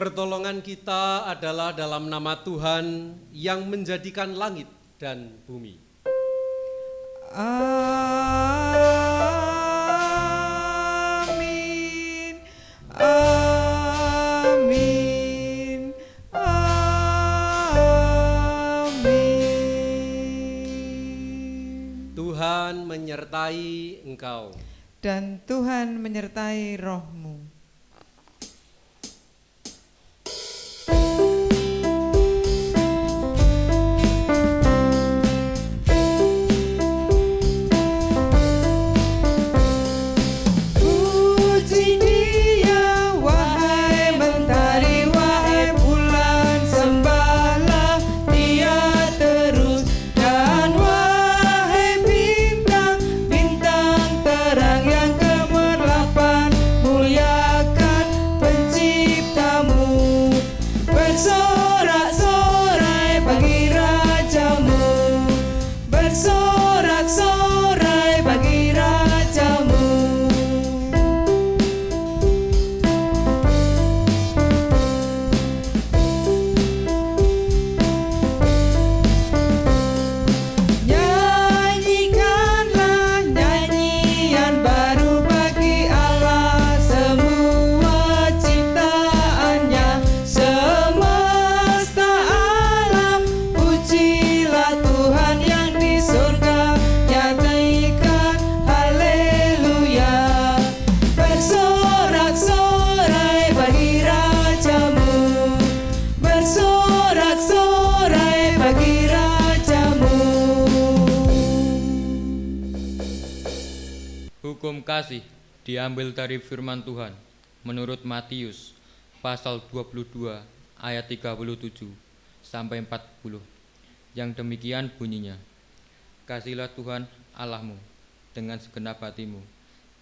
Pertolongan kita adalah dalam nama Tuhan yang menjadikan langit dan bumi. Amin. Amin. Amin. Tuhan menyertai engkau. Dan Tuhan menyertai rohmu. Puji Dia, wahai mentari, wahai bulan, sembahlah Dia terus. Dan wahai bintang, bintang terang yang kemerlapan, muliakan penciptamu. Bersorak-sorai bagi rajamu, bersorak-sorai bagi rajamu. Nyanyikanlah nyanyian baru bagi Allah, semua ciptaannya, semesta alam. Pujilah Tuhan yang di surga, nyatakan haleluya. Bersorak-sorai bagi rajamu, bersorak-sorai bagi rajamu. Hukum kasih diambil dari firman Tuhan menurut Matius pasal 22 ayat 37 sampai 40. Yang demikian bunyinya: Kasihilah Tuhan Allahmu dengan segenap hatimu,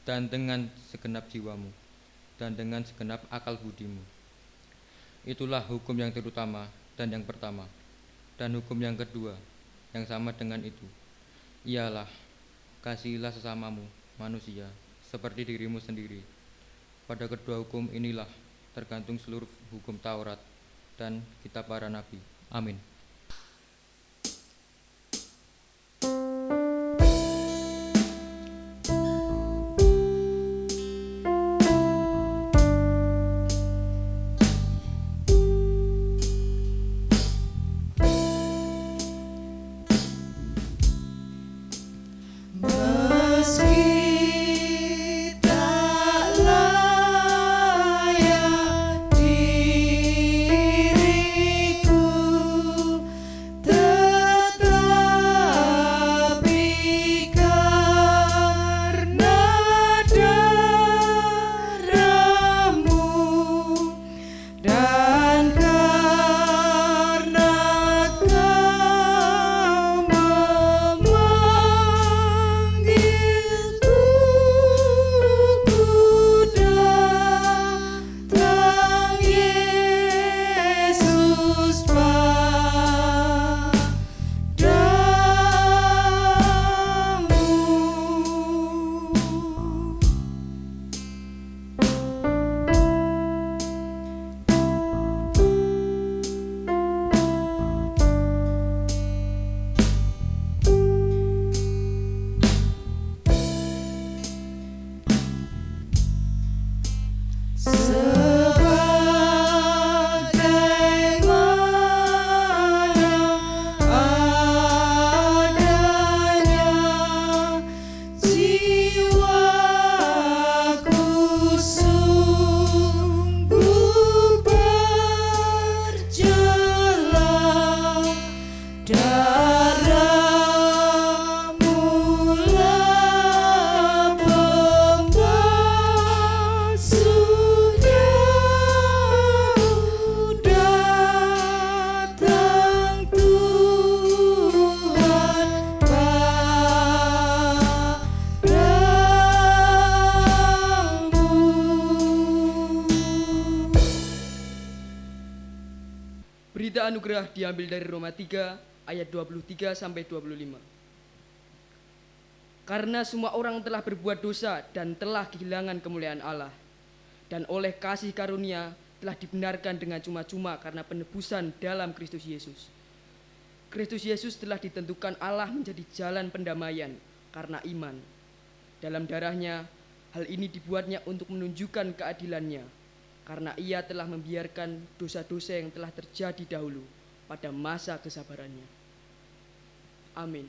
dan dengan segenap jiwamu, dan dengan segenap akal budimu. Itulah hukum yang terutama dan yang pertama. Dan hukum yang kedua yang sama dengan itu ialah, kasihilah sesamamu manusia seperti dirimu sendiri. Pada kedua hukum inilah tergantung seluruh hukum Taurat dan kitab para nabi. Amin. Meski tak layak diriku, tetapi karena darahmu dan karena Kau memanggilku, ku datang Yesus padamu. Sebagaimana adanya, jiwaku sungguh berjelah. Darahmu-lah pembasuhnya, datang Tuhan padamu. Berita anugerah diambil dari Roma 3 ayat 23 sampai 25. Karena semua orang telah berbuat dosa dan telah kehilangan kemuliaan Allah, dan oleh kasih karunia telah dibenarkan dengan cuma-cuma karena penebusan dalam Kristus Yesus. Kristus Yesus telah ditentukan Allah menjadi jalan pendamaian karena iman. Dalam darahnya, hal ini dibuatnya untuk menunjukkan keadilannya, karena ia telah membiarkan dosa-dosa yang telah terjadi dahulu pada masa kesabarannya. Amin.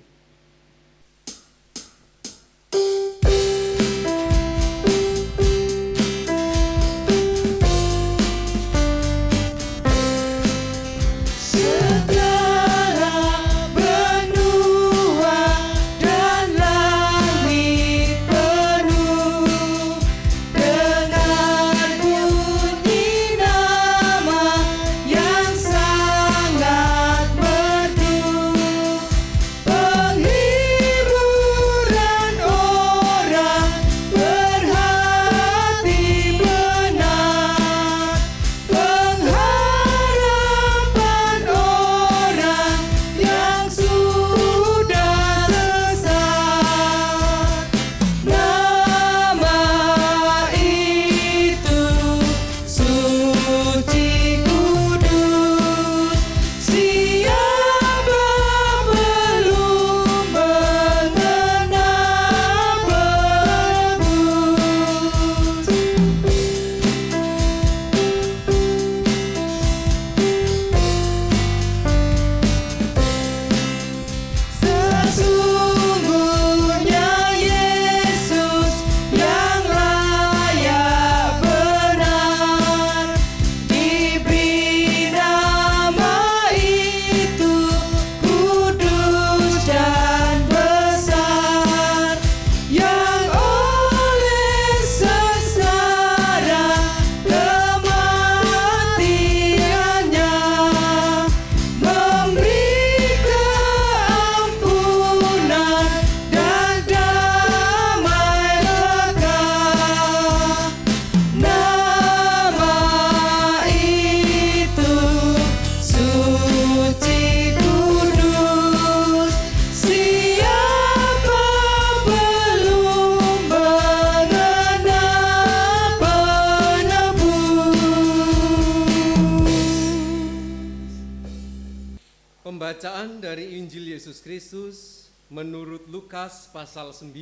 Pembacaan dari Injil Yesus Kristus menurut Lukas pasal 9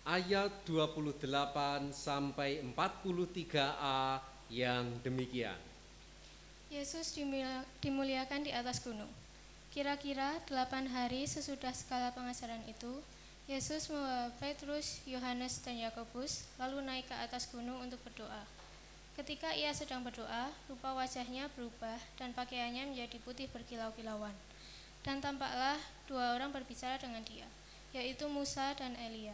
ayat 28 sampai 43a yang demikian. Yesus dimuliakan di atas gunung. Kira-kira 8 hari sesudah skala pengajaran itu, Yesus membawa Petrus, Yohanes, dan Yakobus lalu naik ke atas gunung untuk berdoa. Ketika ia sedang berdoa, rupa wajahnya berubah dan pakaiannya menjadi putih berkilau-kilauan. Dan tampaklah 2 orang berbicara dengan dia, yaitu Musa dan Elia.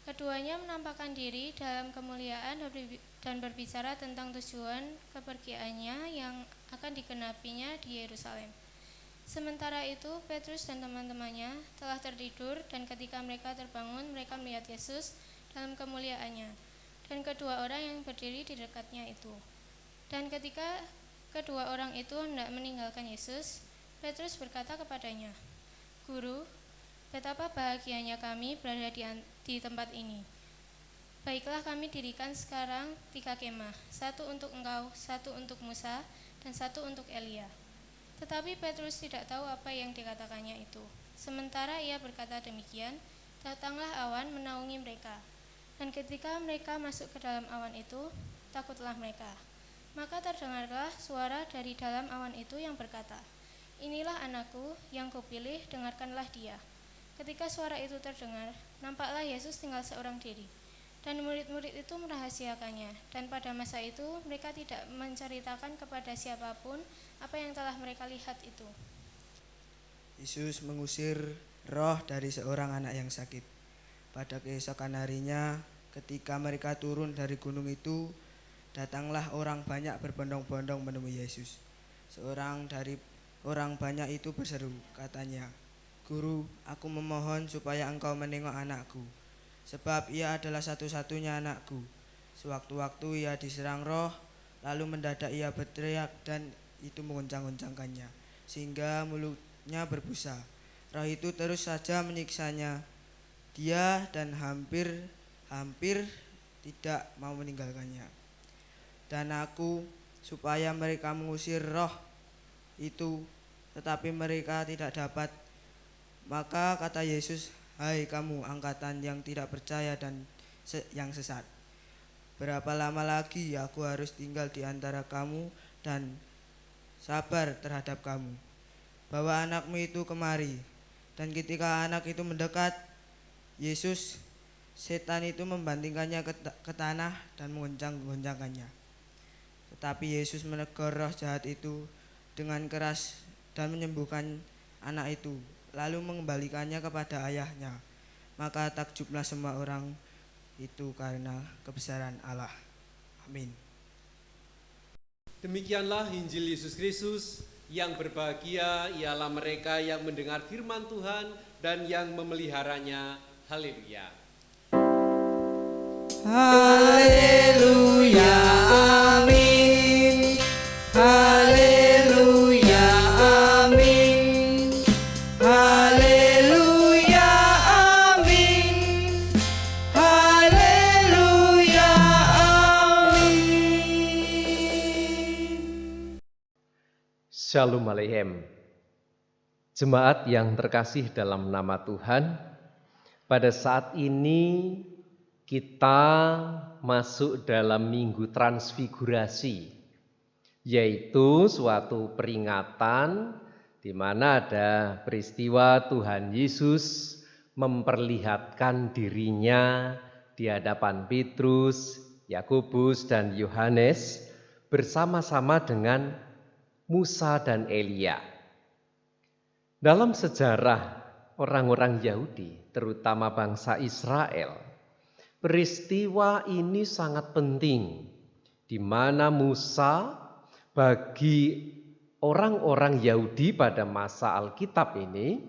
Keduanya menampakkan diri dalam kemuliaan dan berbicara tentang tujuan kepergiannya yang akan digenapinya di Yerusalem. Sementara itu, Petrus dan teman-temannya telah tertidur, dan ketika mereka terbangun, mereka melihat Yesus dalam kemuliaannya dan kedua orang yang berdiri di dekatnya itu. Dan ketika kedua orang itu hendak meninggalkan Yesus, Petrus berkata kepadanya, "Guru, betapa bahagianya kami berada di tempat ini. Baiklah, kami dirikan sekarang 3 kemah, 1 untuk engkau, 1 untuk Musa, dan 1 untuk Elia." Tetapi Petrus tidak tahu apa yang dikatakannya itu. Sementara ia berkata demikian, datanglah awan menaungi mereka. Dan ketika mereka masuk ke dalam awan itu, takutlah mereka. Maka terdengarlah suara dari dalam awan itu yang berkata, "Inilah anakku yang kupilih, dengarkanlah dia." Ketika suara itu terdengar, nampaklah Yesus tinggal seorang diri. Dan murid-murid itu merahasiakannya. Dan pada masa itu mereka tidak menceritakan kepada siapapun apa yang telah mereka lihat itu. Yesus mengusir roh dari seorang anak yang sakit. Pada keesokan harinya, ketika mereka turun dari gunung itu, datanglah orang banyak berbondong-bondong menemui Yesus. Seorang dari orang banyak itu berseru, katanya, "Guru, aku memohon supaya engkau menengok anakku, sebab ia adalah satu-satunya anakku. Sewaktu-waktu ia diserang roh, lalu mendadak ia berteriak dan itu menguncang-uncangkannya, sehingga mulutnya berbusa. Roh itu terus saja menyiksanya dia dan hampir tidak mau meninggalkannya. Dan aku supaya mereka mengusir roh itu, tetapi mereka tidak dapat. Maka kata Yesus, "Hai kamu angkatan yang tidak percaya dan yang sesat, berapa lama lagi aku harus tinggal di antara kamu dan sabar terhadap kamu? Bawa anakmu itu kemari." Dan ketika anak itu mendekat Yesus, setan itu membantingkannya ke tanah dan menggoncang-goncangkannya. Tetapi Yesus menegur roh jahat itu dengan keras dan menyembuhkan anak itu, lalu mengembalikannya kepada ayahnya. Maka takjublah semua orang itu karena kebesaran Allah. Amin. Demikianlah Injil Yesus Kristus. Yang berbahagia ialah mereka yang mendengar firman Tuhan dan yang memeliharanya. Haleluya. Haleluya, amin. Haleluya, amin. Haleluya, amin. Haleluya, amin. Shalom Aleichem. Jemaat yang terkasih dalam nama Tuhan, pada saat ini kita masuk dalam minggu transfigurasi, yaitu suatu peringatan di mana ada peristiwa Tuhan Yesus memperlihatkan dirinya di hadapan Petrus, Yakobus, dan Yohanes bersama-sama dengan Musa dan Elia. Dalam sejarah orang-orang Yahudi, terutama bangsa Israel, peristiwa ini sangat penting, di mana Musa bagi orang-orang Yahudi pada masa Alkitab ini,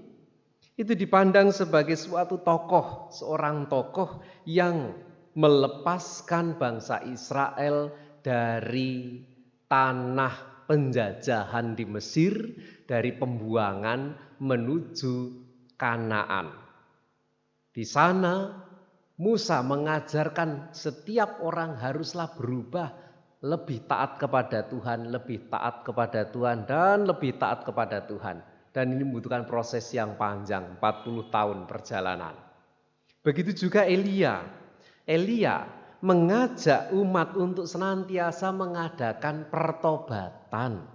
itu dipandang sebagai suatu tokoh, seorang tokoh yang melepaskan bangsa Israel dari tanah penjajahan di Mesir, dari pembuangan menuju Kanaan. Di sana Musa mengajarkan setiap orang haruslah berubah, lebih taat kepada Tuhan, lebih taat kepada Tuhan, dan lebih taat kepada Tuhan. Dan ini membutuhkan proses yang panjang, 40 tahun perjalanan. Begitu juga Elia. Elia mengajak umat untuk senantiasa mengadakan pertobatan.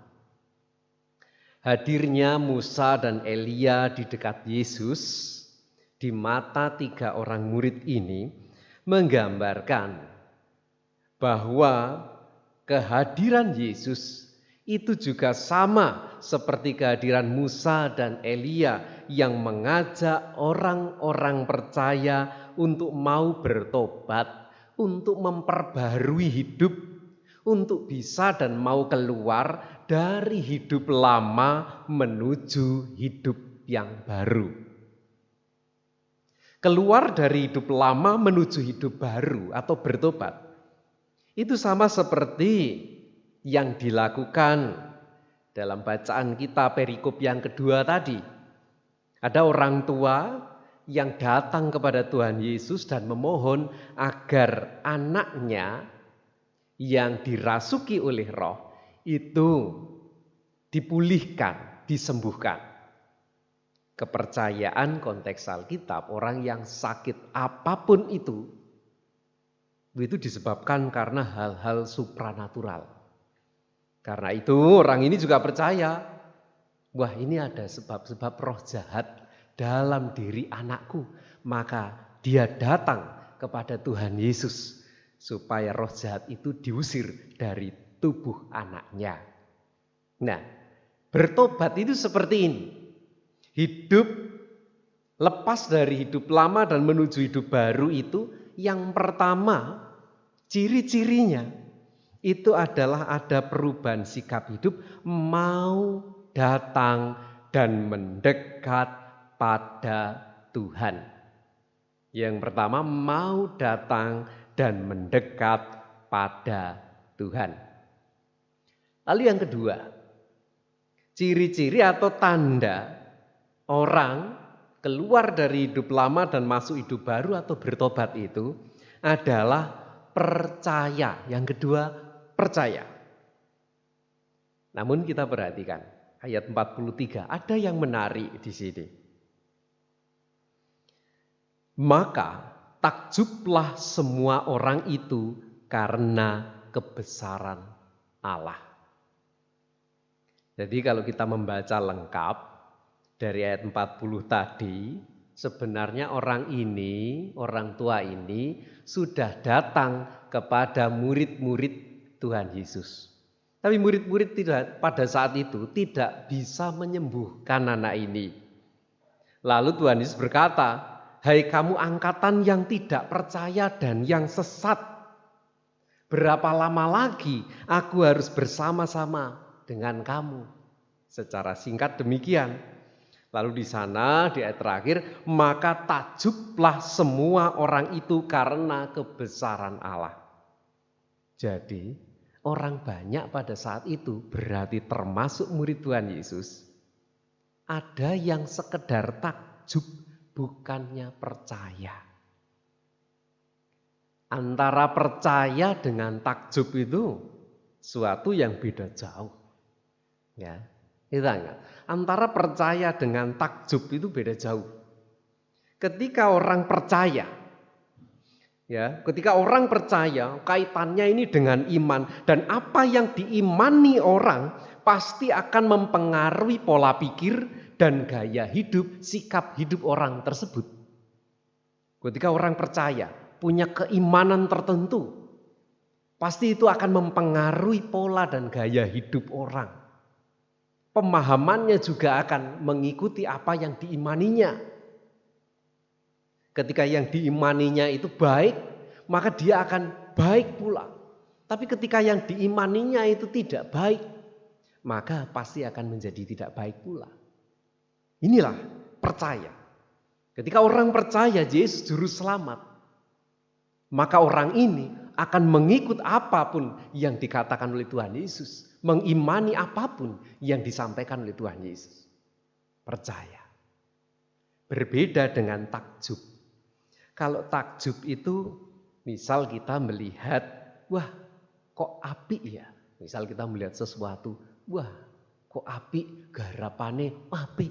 Hadirnya Musa dan Elia di dekat Yesus di mata 3 orang murid ini menggambarkan bahwa kehadiran Yesus itu juga sama seperti kehadiran Musa dan Elia yang mengajak orang-orang percaya untuk mau bertobat, untuk memperbarui hidup, untuk bisa dan mau keluar dari hidup lama menuju hidup yang baru. Keluar dari hidup lama menuju hidup baru atau bertobat, itu sama seperti yang dilakukan dalam bacaan kita perikop yang kedua tadi. Ada orang tua yang datang kepada Tuhan Yesus dan memohon agar anaknya yang dirasuki oleh roh itu dipulihkan, disembuhkan. Kepercayaan konteks Alkitab, orang yang sakit apapun itu disebabkan karena hal-hal supranatural. Karena itu orang ini juga percaya, wah ini ada sebab-sebab roh jahat dalam diri anakku, maka dia datang kepada Tuhan Yesus supaya roh jahat itu diusir dari tubuh anaknya. Nah, bertobat itu seperti ini. Hidup lepas dari hidup lama dan menuju hidup baru itu yang pertama ciri-cirinya itu adalah ada perubahan sikap hidup, mau datang dan mendekat pada Tuhan. Yang pertama mau datang dan mendekat pada Tuhan. Lalu yang kedua, ciri-ciri atau tanda orang keluar dari hidup lama dan masuk hidup baru atau bertobat itu adalah percaya. Yang kedua, percaya. Namun kita perhatikan ayat 43, ada yang menarik di sini. Maka takjublah semua orang itu karena kebesaran Allah. Jadi kalau kita membaca lengkap dari ayat 40 tadi, sebenarnya orang tua ini sudah datang kepada murid-murid Tuhan Yesus. Tapi murid-murid pada saat itu tidak bisa menyembuhkan anak ini. Lalu Tuhan Yesus berkata, "Hai kamu angkatan yang tidak percaya dan yang sesat, berapa lama lagi aku harus bersama-sama dengan kamu?" Secara singkat demikian. Lalu di sana di ayat terakhir, maka takjublah semua orang itu karena kebesaran Allah. Jadi orang banyak pada saat itu, berarti termasuk murid Tuhan Yesus, ada yang sekedar takjub, bukannya percaya. Antara percaya dengan takjub itu suatu yang beda jauh. Ya, kita ingat. Antara percaya dengan takjub itu beda jauh. Ketika orang percaya, ketika orang percaya, kaitannya ini dengan iman, dan apa yang diimani orang pasti akan mempengaruhi pola pikir dan gaya hidup, sikap hidup orang tersebut. Ketika orang percaya, punya keimanan tertentu, pasti itu akan mempengaruhi pola dan gaya hidup orang. Pemahamannya juga akan mengikuti apa yang diimaninya. Ketika yang diimaninya itu baik, maka dia akan baik pula. Tapi ketika yang diimaninya itu tidak baik, maka pasti akan menjadi tidak baik pula. Inilah percaya. Ketika orang percaya Yesus juru selamat, maka orang ini akan mengikut apapun yang dikatakan oleh Tuhan Yesus. Mengimani apapun yang disampaikan oleh Tuhan Yesus. Percaya. Berbeda dengan takjub. Kalau takjub itu, misal kita melihat, wah kok apik ya. Misal kita melihat sesuatu, wah kok apik, garapane apik.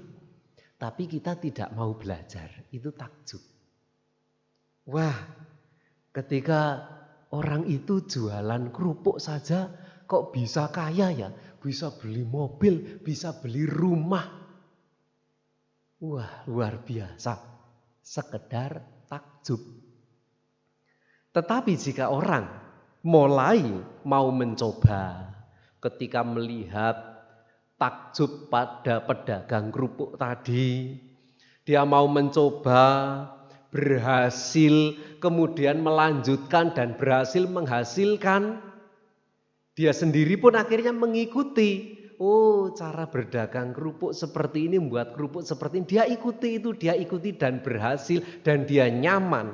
Tapi kita tidak mau belajar, itu takjub. Wah, ketika orang itu jualan kerupuk saja, kok bisa kaya ya, bisa beli mobil, bisa beli rumah. Wah, luar biasa. Sekedar takjub. Tetapi jika orang mulai mau mencoba, ketika melihat takjub pada pedagang kerupuk tadi, dia mau mencoba, berhasil, kemudian melanjutkan dan berhasil menghasilkan, dia sendiri pun akhirnya mengikuti. Oh, cara berdagang kerupuk seperti ini, membuat kerupuk seperti ini. Dia ikuti dan berhasil dan dia nyaman.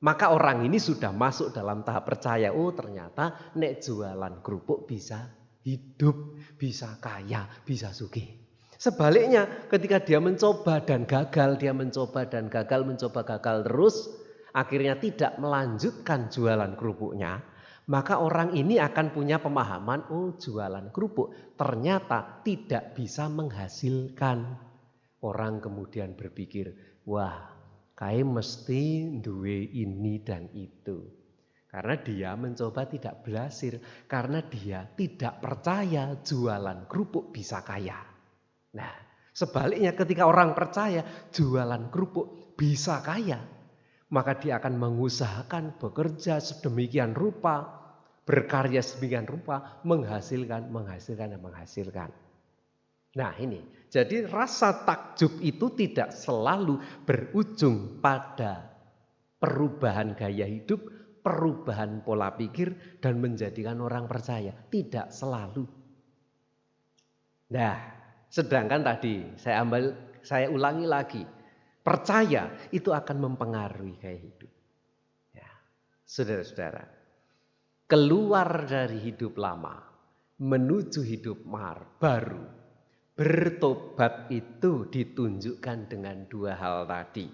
Maka orang ini sudah masuk dalam tahap percaya. Oh, ternyata nek jualan kerupuk bisa hidup, bisa kaya, bisa sugih. Sebaliknya ketika dia mencoba dan gagal, dia mencoba dan gagal, gagal terus, akhirnya tidak melanjutkan jualan kerupuknya, maka orang ini akan punya pemahaman, oh jualan kerupuk ternyata tidak bisa menghasilkan. Orang kemudian berpikir, wah kayak mesti duwe ini dan itu. Karena dia mencoba tidak berhasil, karena dia tidak percaya jualan kerupuk bisa kaya. Nah, sebaliknya ketika orang percaya jualan kerupuk bisa kaya, maka dia akan mengusahakan bekerja sedemikian rupa, berkarya sedemikian rupa, menghasilkan. Nah ini, jadi rasa takjub itu tidak selalu berujung pada perubahan gaya hidup, perubahan pola pikir, dan menjadikan orang percaya. Tidak selalu. Nah, sedangkan tadi saya ulangi lagi, percaya itu akan mempengaruhi gaya hidup. Ya, saudara-saudara, keluar dari hidup lama menuju hidup baru, bertobat itu ditunjukkan dengan dua hal tadi.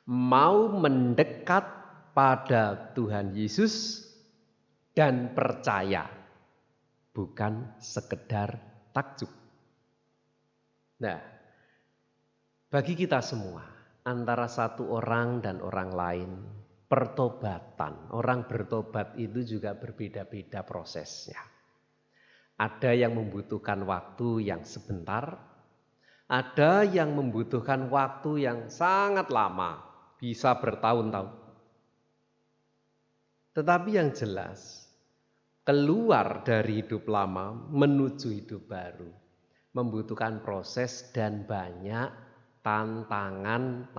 Mau mendekat pada Tuhan Yesus dan percaya. bukan sekedar takjub. Nah, bagi kita semua, antara satu orang dan orang lain, pertobatan, orang bertobat itu juga berbeda-beda prosesnya. Ada yang membutuhkan waktu yang sebentar, ada yang membutuhkan waktu yang sangat lama, bisa bertahun-tahun. Tetapi yang jelas, keluar dari hidup lama menuju hidup baru membutuhkan proses dan banyak tantangannya.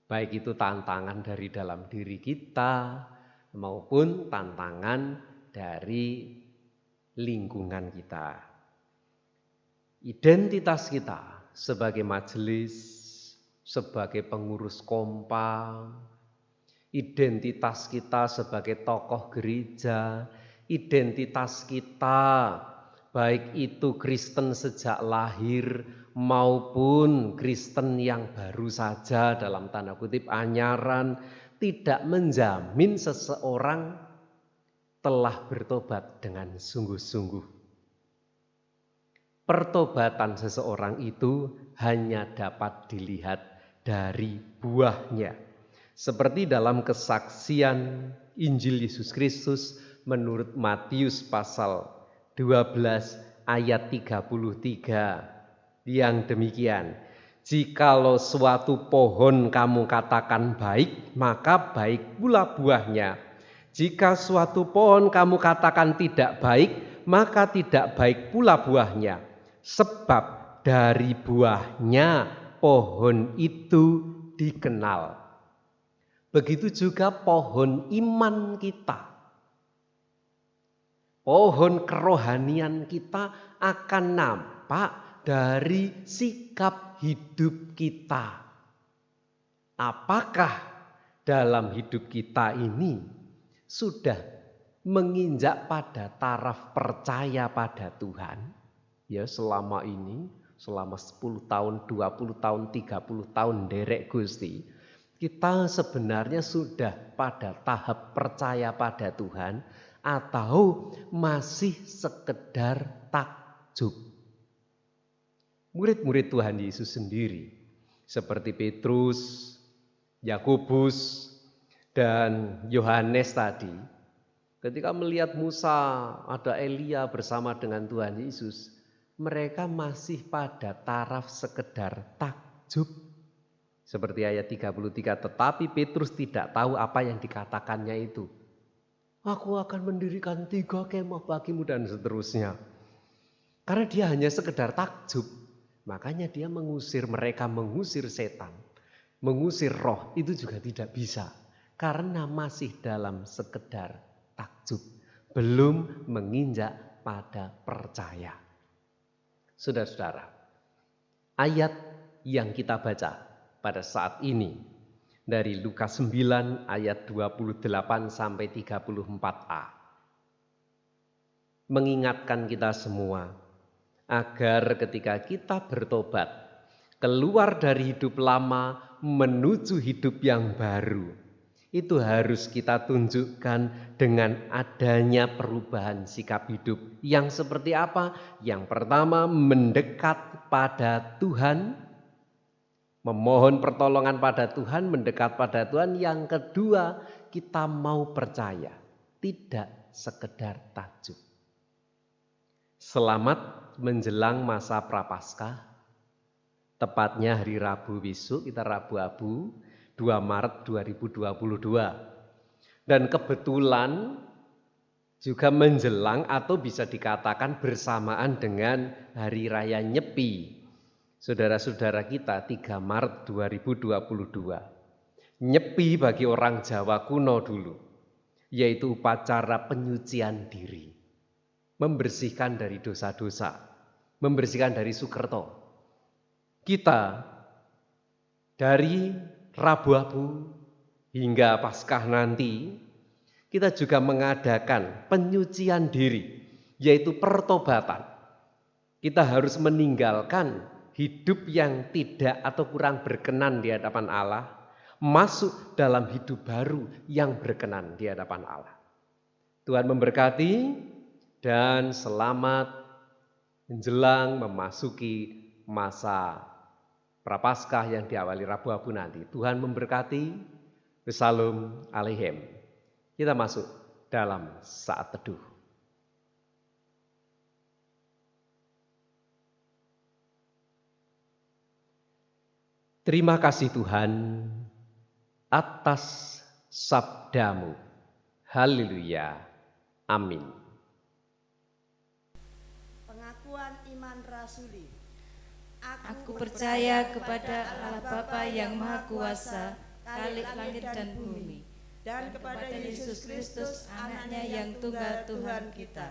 Baik itu tantangan dari dalam diri kita maupun tantangan dari lingkungan kita. Identitas kita sebagai majelis, sebagai pengurus kompa, identitas kita sebagai tokoh gereja, identitas kita baik itu Kristen sejak lahir maupun Kristen yang baru saja dalam tanda kutip anyaran, tidak menjamin seseorang telah bertobat dengan sungguh-sungguh. Pertobatan seseorang itu hanya dapat dilihat dari buahnya. Seperti dalam kesaksian Injil Yesus Kristus menurut Matius pasal 12 ayat 33 yang demikian. Jikalau suatu pohon kamu katakan baik, maka baik pula buahnya. Jika suatu pohon kamu katakan tidak baik, maka tidak baik pula buahnya. Sebab dari buahnya pohon itu dikenal. Begitu juga pohon iman kita. Pohon kerohanian kita akan nampak dari sikap hidup kita. Apakah dalam hidup kita ini sudah menginjak pada taraf percaya pada Tuhan? Ya, selama ini, selama 10 tahun, 20 tahun, 30 tahun derek Gusti, kita sebenarnya sudah pada tahap percaya pada Tuhan atau masih sekedar takjub. Murid-murid Tuhan Yesus sendiri seperti Petrus, Yakobus, dan Yohanes tadi, ketika melihat Musa, ada Elia bersama dengan Tuhan Yesus, mereka masih pada taraf sekedar takjub. Seperti ayat 33, tetapi Petrus tidak tahu apa yang dikatakannya itu. Aku akan mendirikan 3 kemah bagimu dan seterusnya. Karena dia hanya sekedar takjub. Makanya dia mengusir mereka, mengusir setan. Mengusir roh itu juga tidak bisa. Karena masih dalam sekedar takjub. Belum menginjak pada percaya. Saudara-saudara, ayat yang kita baca pada saat ini dari Lukas 9 ayat 28 sampai 34a mengingatkan kita semua agar ketika kita bertobat keluar dari hidup lama menuju hidup yang baru, itu harus kita tunjukkan dengan adanya perubahan sikap hidup yang seperti apa? Yang pertama, mendekat pada Tuhan, memohon pertolongan pada Tuhan, mendekat pada Tuhan. Yang kedua, kita mau percaya, tidak sekedar takjub. Selamat menjelang masa Prapaskah, tepatnya hari Rabu besok, kita Rabu Abu, 2 Maret 2022. Dan kebetulan juga menjelang atau bisa dikatakan bersamaan dengan Hari Raya Nyepi. Saudara-saudara kita 3 Maret 2022. Nyepi bagi orang Jawa kuno dulu, yaitu upacara penyucian diri. Membersihkan dari dosa-dosa, membersihkan dari Sukerto. Kita dari Rabu Abu hingga Paskah nanti, kita juga mengadakan penyucian diri, yaitu pertobatan. Kita harus meninggalkan hidup yang tidak atau kurang berkenan di hadapan Allah, masuk dalam hidup baru yang berkenan di hadapan Allah. Tuhan memberkati dan selamat menjelang memasuki masa Prapaskah yang diawali Rabu Abu nanti. Tuhan memberkati. Shalom Aleichem. Kita masuk dalam saat teduh. Terima kasih Tuhan atas sabdamu. Haleluya. Amin. Pengakuan iman rasuli. Aku percaya kepada Allah Bapa yang Maha Kuasa, Khalik langit dan bumi, dan kepada Yesus Kristus, anaknya yang tunggal Tuhan kita,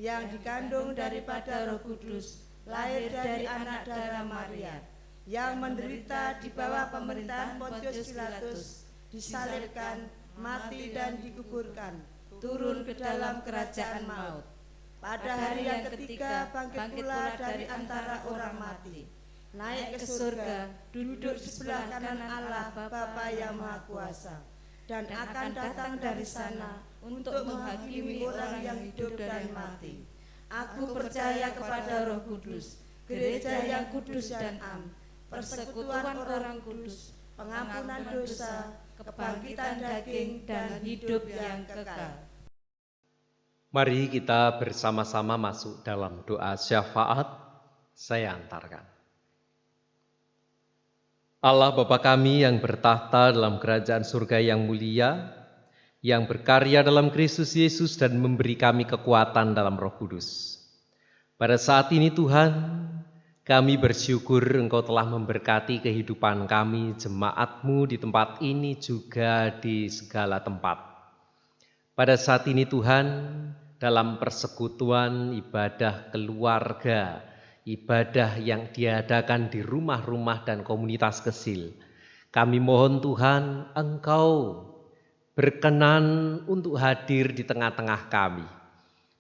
yang dikandung daripada Roh Kudus, lahir dari anak darah Maria, yang menderita di bawah pemerintahan Pontius Pilatus, disalibkan, mati dan dikuburkan, turun ke dalam kerajaan maut. Pada hari yang ketiga bangkit pula dari antara orang mati, naik ke surga, duduk di sebelah kanan Allah Bapa yang Maha Kuasa, dan akan datang dari sana untuk menghakimi orang yang hidup dan mati. Aku percaya kepada Roh Kudus, gereja yang kudus dan am, persekutuan orang kudus, pengampunan dosa, kebangkitan daging, dan hidup yang kekal. Mari kita bersama-sama masuk dalam doa syafaat. Saya antarkan. Allah Bapa kami yang bertahta dalam kerajaan surga yang mulia, yang berkarya dalam Kristus Yesus dan memberi kami kekuatan dalam Roh Kudus. Pada saat ini Tuhan, kami bersyukur Engkau telah memberkati kehidupan kami, jemaat-Mu di tempat ini juga di segala tempat. Pada saat ini Tuhan, dalam persekutuan ibadah keluarga, ibadah yang diadakan di rumah-rumah dan komunitas kecil, kami mohon Tuhan Engkau berkenan untuk hadir di tengah-tengah kami.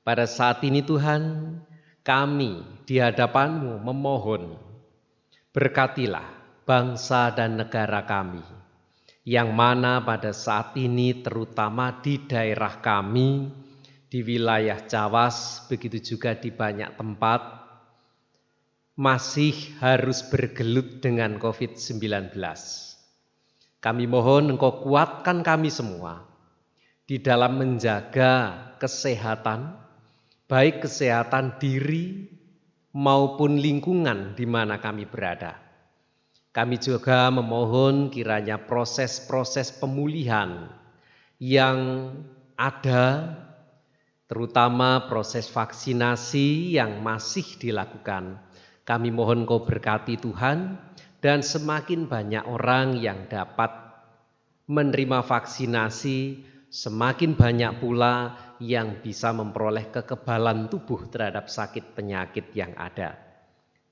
Pada saat ini Tuhan, kami di hadapan-Mu memohon, berkatilah bangsa dan negara kami, yang mana pada saat ini terutama di daerah kami, di wilayah Cawas, begitu juga di banyak tempat, masih harus bergelut dengan COVID-19. Kami mohon Engkau kuatkan kami semua di dalam menjaga kesehatan, baik kesehatan diri maupun lingkungan di mana kami berada. Kami juga memohon kiranya proses-proses pemulihan yang ada, terutama proses vaksinasi yang masih dilakukan, kami mohon Kau berkati Tuhan, dan semakin banyak orang yang dapat menerima vaksinasi, semakin banyak pula yang bisa memperoleh kekebalan tubuh terhadap sakit penyakit yang ada.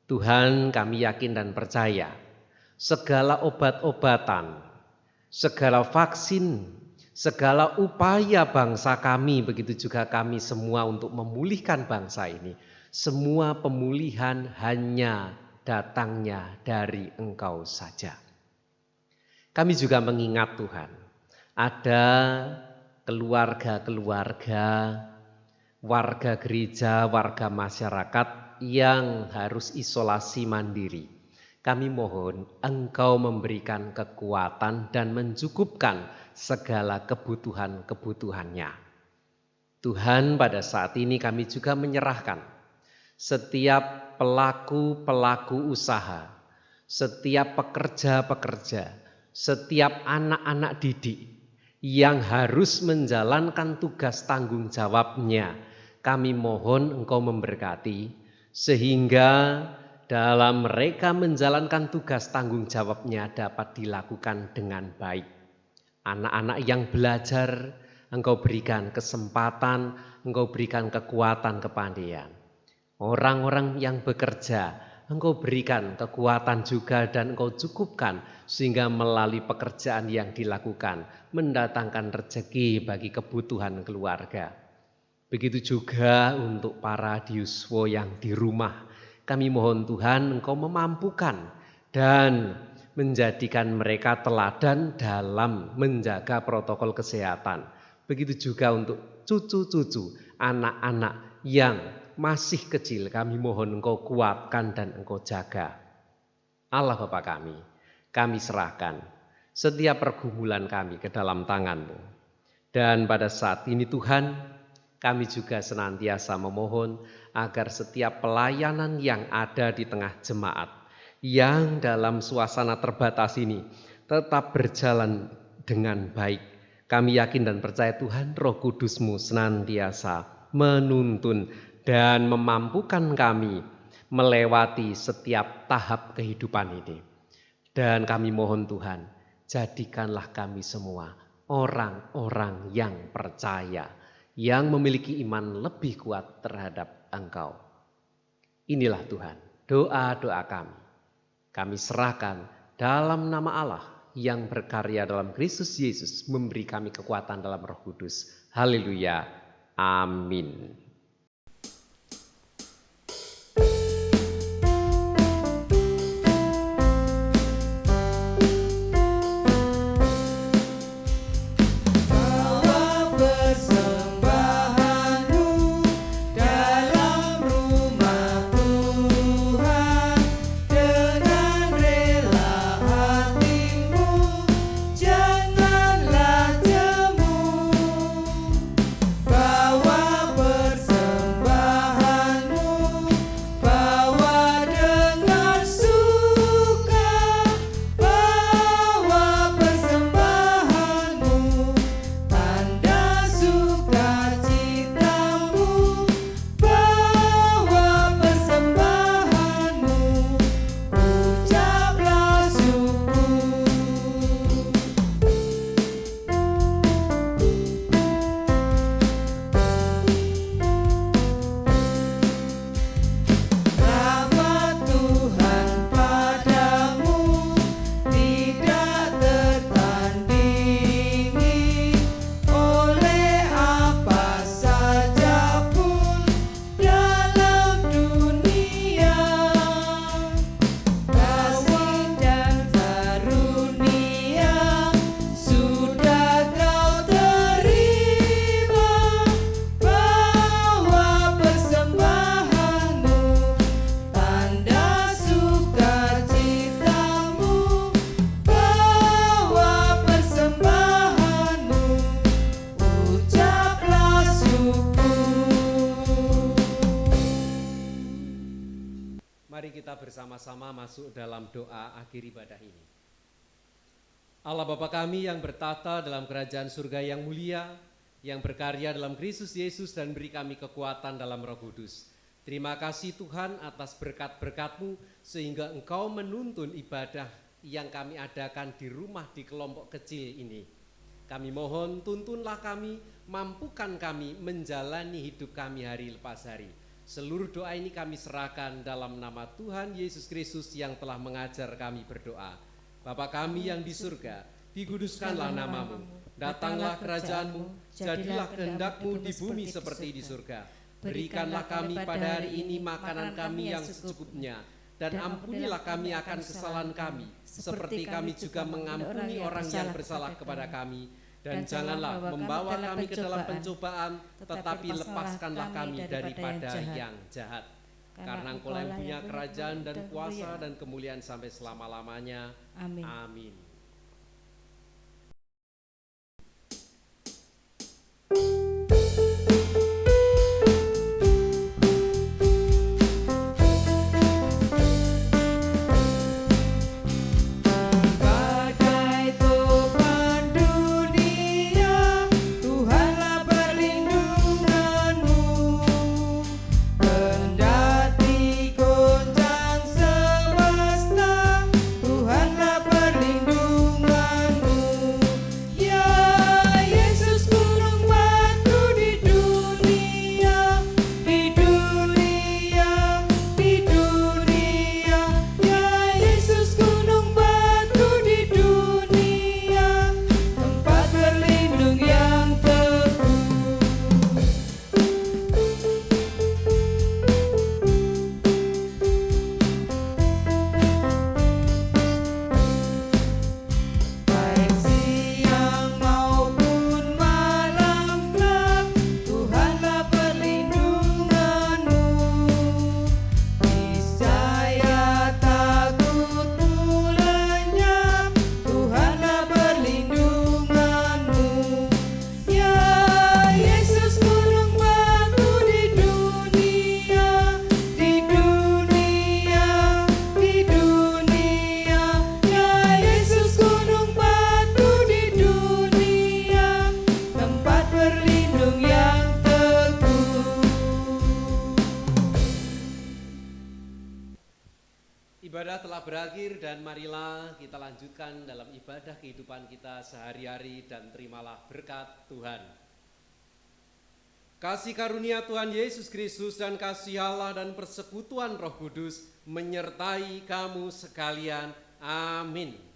Tuhan, kami yakin dan percaya, segala obat-obatan, segala vaksin, segala upaya bangsa kami, begitu juga kami semua untuk memulihkan bangsa ini, semua pemulihan hanya datangnya dari Engkau saja. Kami juga mengingat Tuhan, ada keluarga-keluarga, warga gereja, warga masyarakat yang harus isolasi mandiri. Kami mohon Engkau memberikan kekuatan dan mencukupkan segala kebutuhan-kebutuhannya. Tuhan, pada saat ini kami juga menyerahkan setiap pelaku-pelaku usaha, setiap pekerja-pekerja, setiap anak-anak didik yang harus menjalankan tugas tanggung jawabnya. Kami mohon Engkau memberkati sehingga dalam mereka menjalankan tugas tanggung jawabnya dapat dilakukan dengan baik. Anak-anak yang belajar, Engkau berikan kesempatan, Engkau berikan kekuatan kepandaian. Orang-orang yang bekerja, Engkau berikan kekuatan juga dan Engkau cukupkan sehingga melalui pekerjaan yang dilakukan mendatangkan rezeki bagi kebutuhan keluarga. Begitu juga untuk para diuswo yang di rumah. Kami mohon Tuhan Engkau memampukan dan menjadikan mereka teladan dalam menjaga protokol kesehatan. Begitu juga untuk cucu-cucu, anak-anak yang masih kecil, kami mohon Engkau kuatkan dan Engkau jaga. Allah Bapa kami serahkan setiap pergumulan kami ke dalam tangan-Mu. Dan pada saat ini Tuhan, kami juga senantiasa memohon agar setiap pelayanan yang ada di tengah jemaat, yang dalam suasana terbatas ini tetap berjalan dengan baik. Kami yakin dan percaya Tuhan, Roh Kudus-Mu senantiasa menuntun dan memampukan kami melewati setiap tahap kehidupan ini. Dan kami mohon Tuhan, jadikanlah kami semua orang-orang yang percaya, yang memiliki iman lebih kuat terhadap Engkau. Inilah Tuhan, doa-doa kami. Kami serahkan dalam nama Allah yang berkarya dalam Kristus Yesus, memberi kami kekuatan dalam Roh Kudus. Haleluya. Amin. Bersama-sama masuk dalam doa akhir ibadah ini. Allah Bapa kami yang bertata dalam kerajaan surga yang mulia, yang berkarya dalam Kristus Yesus dan beri kami kekuatan dalam Roh Kudus. Terima kasih Tuhan atas berkat-berkat-Mu sehingga Engkau menuntun ibadah yang kami adakan di rumah di kelompok kecil ini. Kami mohon tuntunlah kami, mampukan kami menjalani hidup kami hari lepas hari. Seluruh doa ini kami serahkan dalam nama Tuhan Yesus Kristus yang telah mengajar kami berdoa. Bapa kami yang di surga, dikuduskanlah nama-Mu, datanglah kerajaan-Mu, jadilah kehendak-Mu di bumi seperti di surga. Berikanlah kami pada hari ini makanan kami yang secukupnya, dan ampunilah kami akan kesalahan kami, seperti kami juga mengampuni orang yang bersalah kepada kami. Dan janganlah membawa kami ke dalam pencobaan, tetapi lepaskanlah kami daripada yang jahat. Karena Engkau yang punya kerajaan dan kuasa dan kemuliaan sampai selama-lamanya. Amin. Tuhanlah perlindungan ibadah telah berakhir dan marilah kita lanjutkan dalam ibadah kehidupan kita sehari-hari dan terimalah berkat Tuhan. Kasih karunia Tuhan Yesus Kristus dan kasih Allah dan persekutuan Roh Kudus menyertai kamu sekalian. Amin.